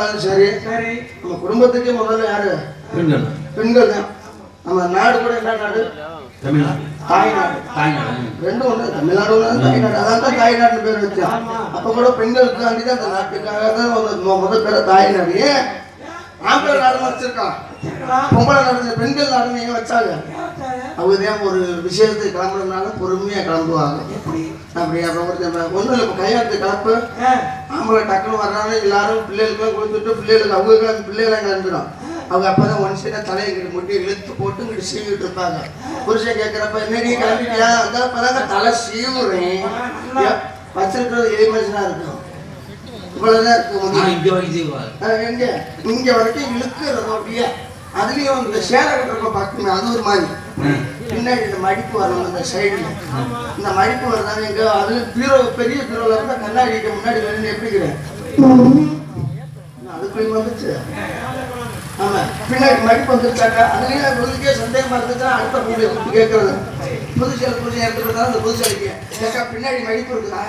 இருந்தாலும் சரி, நம்ம குடும்பத்துக்கே முதல்ல யாரு? பெண்கள் தான். நம்ம நாடு கூட என்ன நாடு? தமிழ்நாடு. தாய்நாடு ரெண்டும் ஒண்ணு. தமிழ்நாடு ஒண்ணு, தாய்நாடு. அதான் தான் தாய்நாடுன்னு பேர் வச்சோம். அப்ப கூட பெண்களுக்காண்டி தான் அந்த நாட்டுக்காக தான் முதல் பேர தாய்நாடு. ஏன் ஆம்பளை நாடு வச்சிருக்கான், பொம்பளை நாடு பெண்கள் நாடுன்னு ஏன் வச்சாங்க? அவங்கதான் ஒரு விஷயத்துக்கு கிளம்புறதுனால பொறுமையா கிளம்புவாங்க. அப்படி அப்புறம் ஒன்றும் இல்லை. இப்போ கையாட்டு கிளப்பு ஆம்பளை டக்குன்னு வர்றாங்க, எல்லாரும் பிள்ளைகளுக்குலாம் கொடுத்துட்டு பிள்ளைகளுக்கு அவங்க பிள்ளைகளாம் கிளம்பிடும். அவங்க அப்பதான் ஒன் சைடா தலையை கிட்ட முட்டி இழுத்து போட்டு இங்கிட்டு சீவிட்டு இருப்பாங்க. புருஷன் கேட்கிறப்ப என்னடி கிளம்பிட்டியா? அப்பதாங்க தலை சீவுறேன். வச்சிருக்கிறது எலிமென்ஷனா இருக்கும். இவ்வளவுதான் இருக்கு. இங்க வரைக்கும் இழுக்கிறது அப்படியே. அதுலயும் இந்த சேலை கட்டுறப்ப பார்க்கணுமே, அது ஒரு மாதிரி. பின்னாடி இந்த மடிப்பு வரணும், இந்த சைடுல இந்த மடிப்பு வருதாங்க. எங்க அது பீரோ, பெரிய பீரோல இருந்தா கண்ணாடி முன்னாடி வந்து எப்படிக்கிறேன் அதுக்குள்ள வந்துச்சு. ஆமா, பின்னாடி மடிப்பு வந்துருச்சாக்கா அதுலயே உங்களுக்கே சந்தேகமா இருந்துச்சுன்னா அடுத்த பூஜை கூப்பிட்டு கேட்கறது. புதுசேலை பூஜை எடுத்துக்கிட்டா அந்த புதுசேலைக்கு ஏக்கா பின்னாடி மடிப்பு இருக்குதா?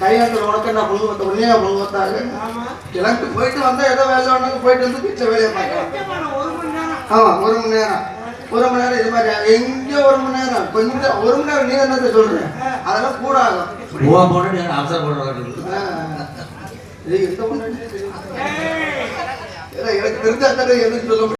கையாண்டு உனக்கு நான் பொண்ணு வந்த உடனே பொண்ணு வந்தாங்க. கிளம்பி போயிட்டு வந்தா ஏதோ வேலை வேணாலும் போயிட்டு வந்து வீட்டில் வேலையை பார்க்கலாம். ஆமா, 1 மணி நேரம். 1 மணி நேரம் இது மாதிரி எங்க 1 மணி நேரம் கொஞ்சம் 1 மணி நேரம் நீ என்னத்தை சொல்றேன்? அதெல்லாம் கூட ஆகும். எந்த பொண்ணு எனக்கு தெரிஞ்சா எதுவும் சொல்ல